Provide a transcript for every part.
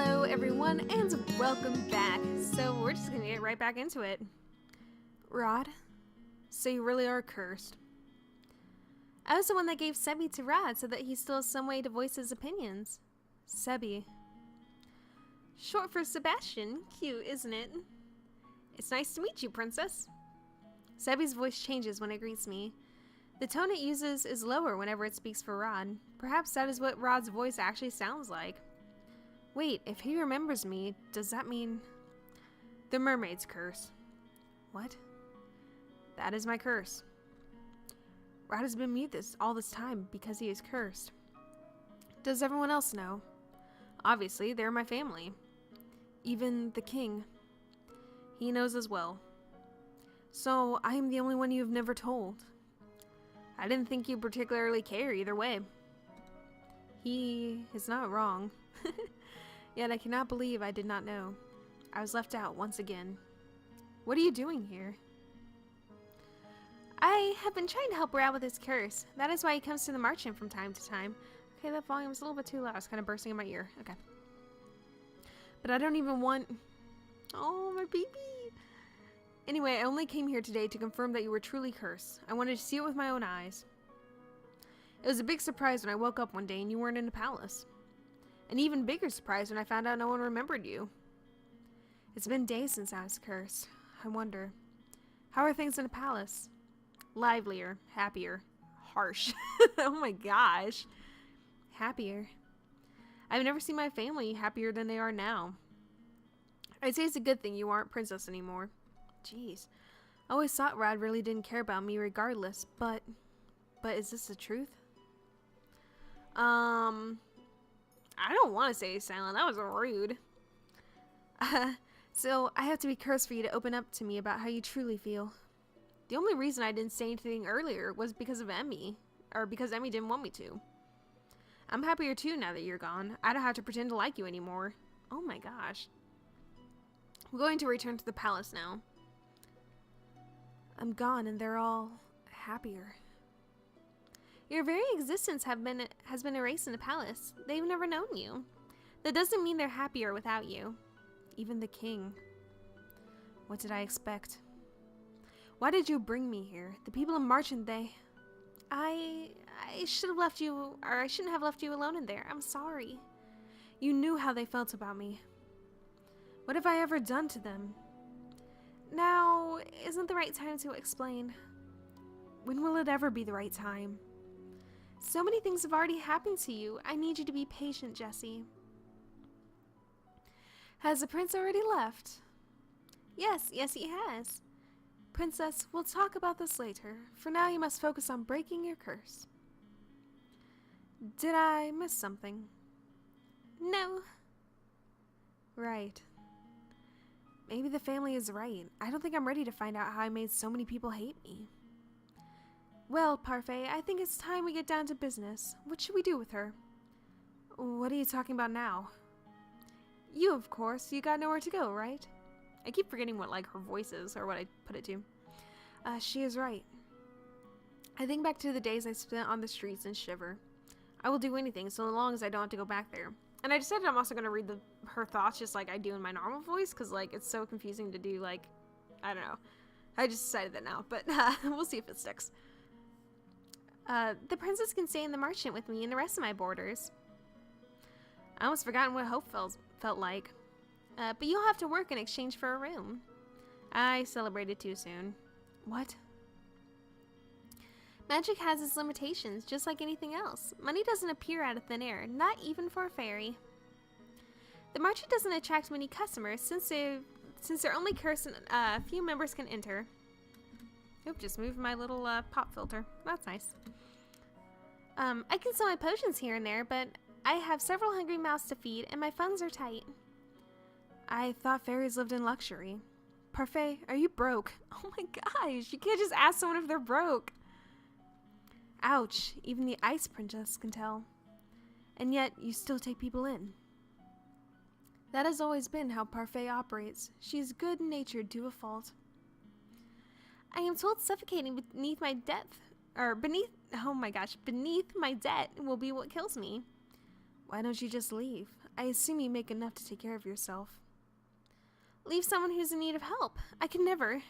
Hello everyone and welcome back. So we're just gonna get right back into it. Rod, so you really are cursed. I was the one that gave Sebi to Rod so that he still has some way to voice his opinions. Sebi. Short for Sebastian. Cute, isn't it? It's nice to meet you, princess. Sebi's voice changes when it greets me. The tone it uses is lower whenever it speaks for Rod. Perhaps that is what Rod's voice actually sounds like. Wait, if he remembers me, does that mean... The mermaid's curse. What? That is my curse. Rod has been mute all this time because he is cursed. Does everyone else know? Obviously, they're my family. Even the king. He knows as well. So, I am the only one you have never told. I didn't think you particularly care either way. He is not wrong. Yet I cannot believe I did not know. I was left out once again. What are you doing here? I have been trying to help Rod with his curse. That is why he comes to the marching from time to time. Okay, that volume is a little bit too loud. It's kind of bursting in my ear. Okay. But I don't even want... Oh, my baby! Anyway, I only came here today to confirm that you were truly cursed. I wanted to see it with my own eyes. It was a big surprise when I woke up one day and you weren't in the palace. An even bigger surprise when I found out no one remembered you. It's been days since I was cursed. I wonder, how are things in the palace? Livelier, happier, harsh. Oh my gosh. Happier. I've never seen my family happier than they are now. I'd say it's a good thing you aren't princess anymore. Jeez. I always thought Rod really didn't care about me regardless, but is this the truth? I don't want to say silent. That was rude. So I have to be cursed for you to open up to me about how you truly feel. The only reason I didn't say anything earlier was because of Emmy. Or because Emmy didn't want me to. I'm happier too now that you're gone. I don't have to pretend to like you anymore. Oh my gosh. I'm going to return to the palace now. I'm gone and they're all happier. Your very existence has been erased in the palace. They've never known you. That doesn't mean they're happier without you. Even the king. What did I expect? Why did you bring me here? The people in Marchand, I should have left you, or I shouldn't have left you alone in there. I'm sorry. You knew how they felt about me. What have I ever done to them? Now isn't the right time to explain. When will it ever be the right time? So many things have already happened to you. I need you to be patient, Jessie. Has the prince already left? Yes, he has. Princess, we'll talk about this later. For now, you must focus on breaking your curse. Did I miss something? No. Right. Maybe the family is right. I don't think I'm ready to find out how I made so many people hate me. Well, Parfait, I think it's time we get down to business. What should we do with her? What are you talking about now? You, of course. You got nowhere to go, right? I keep forgetting what, her voice is, or what I put it to. She is right. I think back to the days I spent on the streets and shiver. I will do anything, so long as I don't have to go back there. And I decided I'm also going to read her thoughts just like I do in my normal voice, because, it's so confusing to do, I don't know. I just decided that now, but we'll see if it sticks. The princess can stay in the marchand with me and the rest of my boarders. I almost forgotten what hope felt like. But you'll have to work in exchange for a room. I celebrated too soon. What? Magic has its limitations, just like anything else. Money doesn't appear out of thin air, not even for a fairy. The marchand doesn't attract many customers since they're only cursed and a few members can enter. Oop, just moved my little pop filter. That's nice. I can sell my potions here and there, but I have several hungry mouths to feed, and my funds are tight. I thought fairies lived in luxury. Parfait, are you broke? Oh my gosh, you can't just ask someone if they're broke. Ouch, even the ice princess can tell. And yet, you still take people in. That has always been how Parfait operates. She is good-natured to a fault. I am told suffocating beneath my debt will be what kills me. Why don't you just leave? I assume you make enough to take care of yourself. Leave someone who's in need of help. I can never.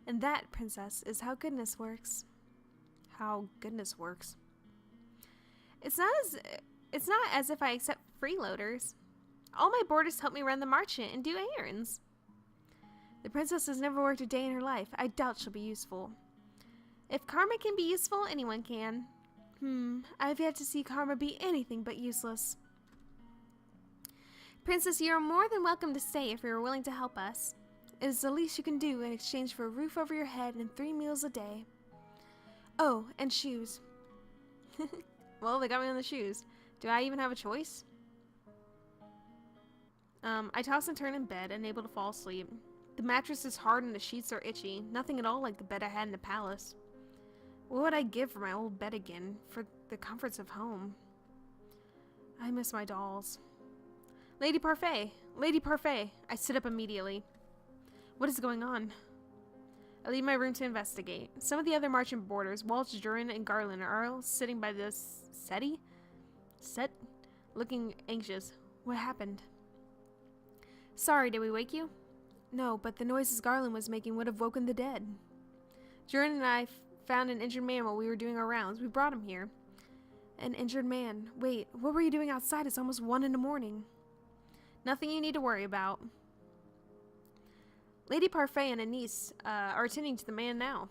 And that, princess, is how goodness works. How goodness works. It's not as if I accept freeloaders. All my boarders help me run the marchant and do errands. The princess has never worked a day in her life. I doubt she'll be useful. If karma can be useful, anyone can. I've yet to see karma be anything but useless. Princess, you are more than welcome to stay if you are willing to help us. It is the least you can do in exchange for a roof over your head and 3 meals a day. Oh, and shoes. Well, they got me on the shoes. Do I even have a choice? I toss and turn in bed, unable to fall asleep. The mattress is hard and the sheets are itchy. Nothing at all like the bed I had in the palace. What would I give for my old bed again? For the comforts of home? I miss my dolls. Lady Parfait! Lady Parfait! I sit up immediately. What is going on? I leave my room to investigate. Some of the other marchant boarders, Waltz, Durin, and Garland, are all sitting by the set, looking anxious. What happened? Sorry, did we wake you? No, but the noises Garland was making would have woken the dead. Durin and I found an injured man while we were doing our rounds. We brought him here. An injured man. Wait, what were you doing outside? It's almost 1 in the morning. Nothing you need to worry about. Lady Parfait and Anise are attending to the man now.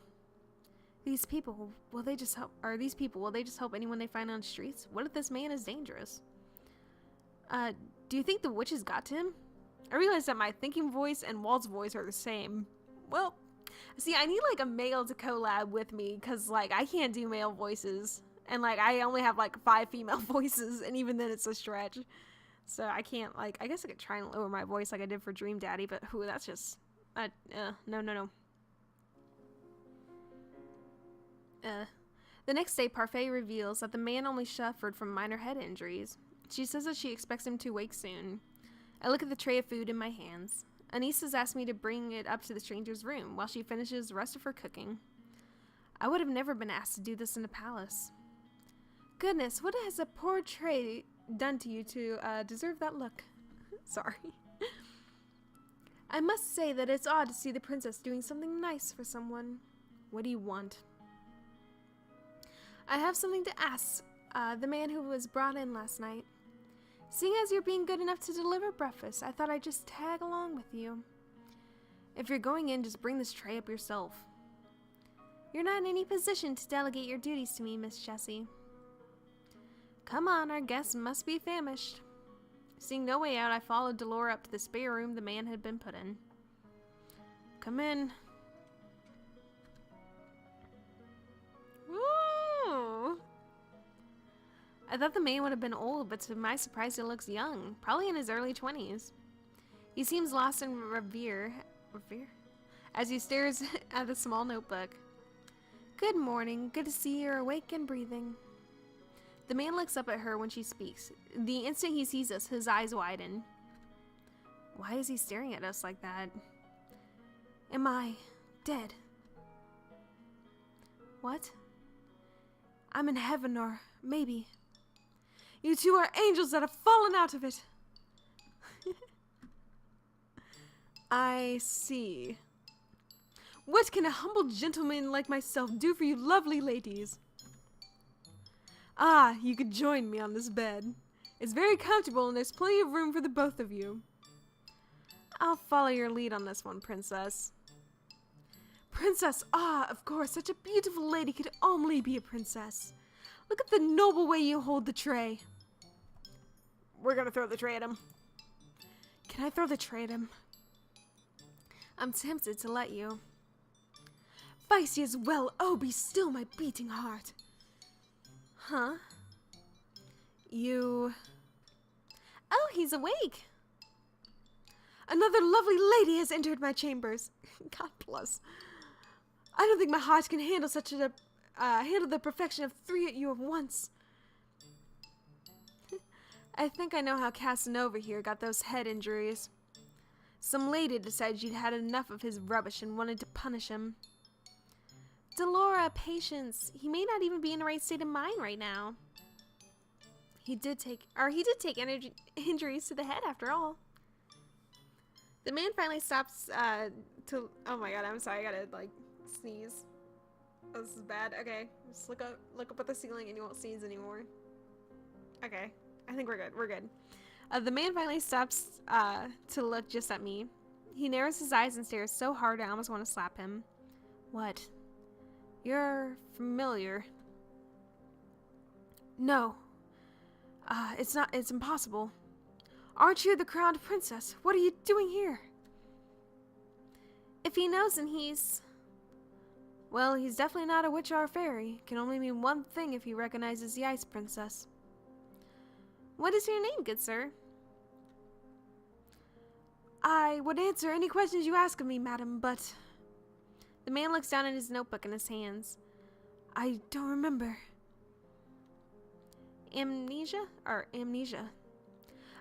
These people, will they just help anyone they find on the streets? What if this man is dangerous? Do you think the witches got to him? I realize that my thinking voice and Walt's voice are the same. Well, see, I need like a male to collab with me because like I can't do male voices. And like I only have like 5 female voices and even then it's a stretch. So I can't like, I guess I could try and lower my voice like I did for Dream Daddy, but who, that's just, no. The next day, Parfait reveals that the man only suffered from minor head injuries. She says that she expects him to wake soon. I look at the tray of food in my hands. Anise has asked me to bring it up to the stranger's room while she finishes the rest of her cooking. I would have never been asked to do this in the palace. Goodness, what has a poor tray done to you to deserve that look? Sorry. I must say that it's odd to see the princess doing something nice for someone. What do you want? I have something to ask the man who was brought in last night. Seeing as you're being good enough to deliver breakfast, I thought I'd just tag along with you. If you're going in, just bring this tray up yourself. You're not in any position to delegate your duties to me, Miss Jessie. Come on, our guest must be famished. Seeing no way out, I followed Delora up to the spare room the man had been put in. Come in. Woo! I thought the man would have been old, but to my surprise, he looks young, probably in his early 20s. He seems lost in reverie as he stares at the small notebook. Good morning. Good to see you're awake and breathing. The man looks up at her when she speaks. The instant he sees us, his eyes widen. Why is he staring at us like that? Am I dead? What? I'm in heaven, or maybe. You two are angels that have fallen out of it. I see. What can a humble gentleman like myself do for you lovely ladies? Ah, you could join me on this bed. It's very comfortable and there's plenty of room for the both of you. I'll follow your lead on this one, princess. Princess, ah, of course, such a beautiful lady could only be a princess. Look at the noble way you hold the tray. We're gonna throw the tray at him. Can I throw the tray at him? I'm tempted to let you. Feisty as well, oh, be still my beating heart. Huh? You... Oh, he's awake. Another lovely lady has entered my chambers. God bless. I don't think my heart can handle such a... handle the perfection of 3 at you at once. I think I know how Casanova here got those head injuries. Some lady decided she'd had enough of his rubbish and wanted to punish him. Delora, patience. He may not even be in the right state of mind right now. He did take injuries to the head after all. The man finally stops oh my god, I'm sorry, I gotta like sneeze. Oh, this is bad. Okay, just look up at the ceiling and you won't sneeze anymore. Okay, I think we're good. We're good. The man finally stops to look just at me. He narrows his eyes and stares so hard I almost want to slap him. What? You're familiar. No. It's not. It's impossible. Aren't you the crowned princess? What are you doing here? If he knows, then he's... Well, he's definitely not a witch or a fairy. Can only mean one thing if he recognizes the ice princess. What is your name, good sir? I would answer any questions you ask of me, madam, but... The man looks down at his notebook in his hands. I don't remember. Amnesia? Or amnesia.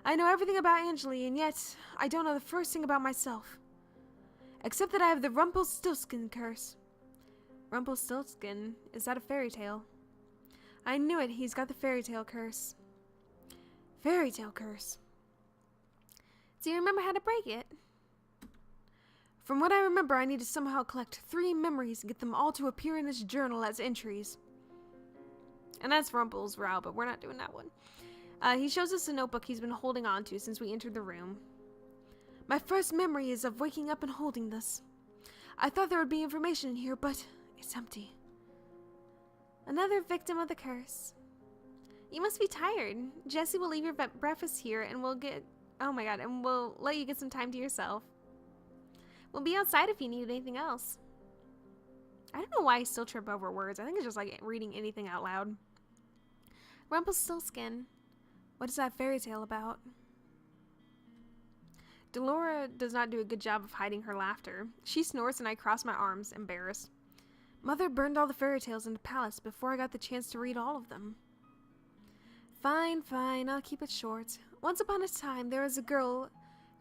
I know everything about Angeli, and yet I don't know the first thing about myself. Except that I have the Rumpelstiltskin curse. Rumpelstiltskin? Is that a fairy tale? I knew it, he's got the fairy tale curse. Fairy tale curse. Do you remember how to break it? From what I remember, I need to somehow collect 3 memories and get them all to appear in this journal as entries. And that's Rumple's route, but we're not doing that one. He shows us a notebook he's been holding on to since we entered the room. My first memory is of waking up and holding this. I thought there would be information in here, but it's empty. Another victim of the curse. You must be tired. Jessie will leave your breakfast here and we'll get... Oh my god, and we'll let you get some time to yourself. We'll be outside if you need anything else. I don't know why I still trip over words. I think it's just like reading anything out loud. Rumpelstiltskin. What is that fairy tale about? Delora does not do a good job of hiding her laughter. She snores and I cross my arms, embarrassed. Mother burned all the fairy tales in the palace before I got the chance to read all of them. Fine, fine, I'll keep it short. Once upon a time, there was a girl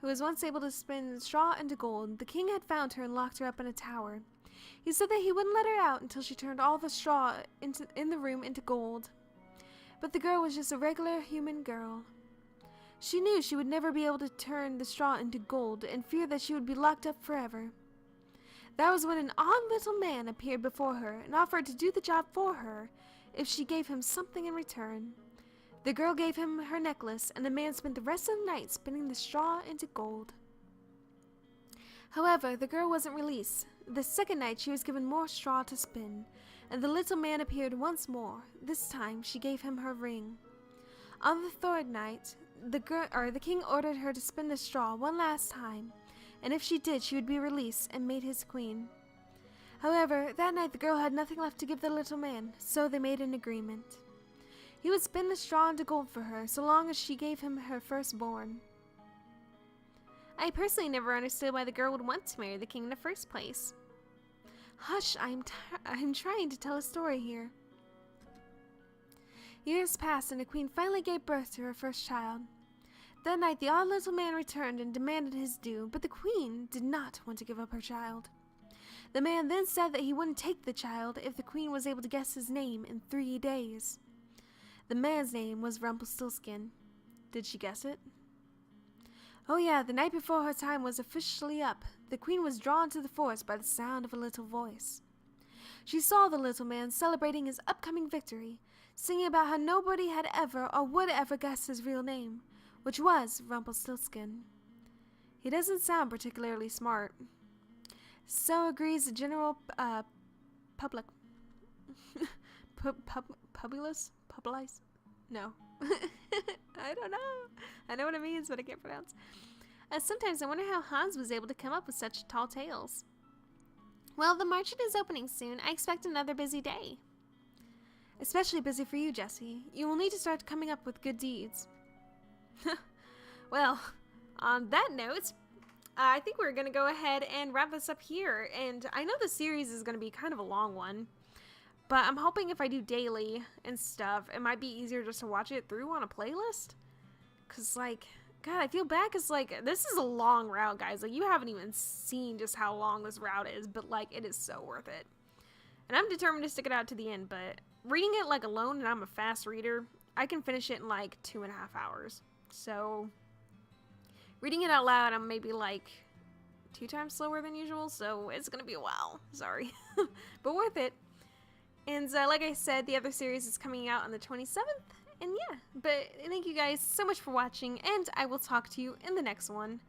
who was once able to spin straw into gold. The king had found her and locked her up in a tower. He said that he wouldn't let her out until she turned all the straw in the room into gold. But the girl was just a regular human girl. She knew she would never be able to turn the straw into gold and feared that she would be locked up forever. That was when an odd little man appeared before her and offered to do the job for her if she gave him something in return. The girl gave him her necklace, and the man spent the rest of the night spinning the straw into gold. However, the girl wasn't released. The second night she was given more straw to spin, and the little man appeared once more. This time she gave him her ring. On the third night, the king ordered her to spin the straw one last time, and if she did, she would be released and made his queen. However, that night the girl had nothing left to give the little man, so they made an agreement. He would spin the straw into gold for her, so long as she gave him her firstborn. I personally never understood why the girl would want to marry the king in the first place. Hush, I'm trying to tell a story here. Years passed and the queen finally gave birth to her first child. That night the odd little man returned and demanded his due, but the queen did not want to give up her child. The man then said that he wouldn't take the child if the queen was able to guess his name in 3 days. The man's name was Rumpelstiltskin. Did she guess it? Oh yeah, the night before her time was officially up, the queen was drawn to the forest by the sound of a little voice. She saw the little man celebrating his upcoming victory, singing about how nobody had ever or would ever guess his real name, which was Rumpelstiltskin. He doesn't sound particularly smart. So agrees the general public. Publius? Publice? No. I don't know. I know what it means, but I can't pronounce. Sometimes I wonder how Hans was able to come up with such tall tales. Well, the market is opening soon. I expect another busy day. Especially busy for you, Jessie. You will need to start coming up with good deeds. Well, on that note, I think we're going to go ahead and wrap this up here. And I know the series is going to be kind of a long one. But I'm hoping if I do daily and stuff, it might be easier just to watch it through on a playlist. Because, like, God, I feel bad because, like, this is a long route, guys. Like, you haven't even seen just how long this route is. But, like, it is so worth it. And I'm determined to stick it out to the end. But reading it, like, alone, and I'm a fast reader, I can finish it in like 2.5 hours. So reading it out loud, I'm maybe like 2 times slower than usual, so it's gonna be a while. Sorry. But worth it. And like I said, the other series is coming out on the 27th. And yeah, but thank you guys so much for watching, and I will talk to you in the next one.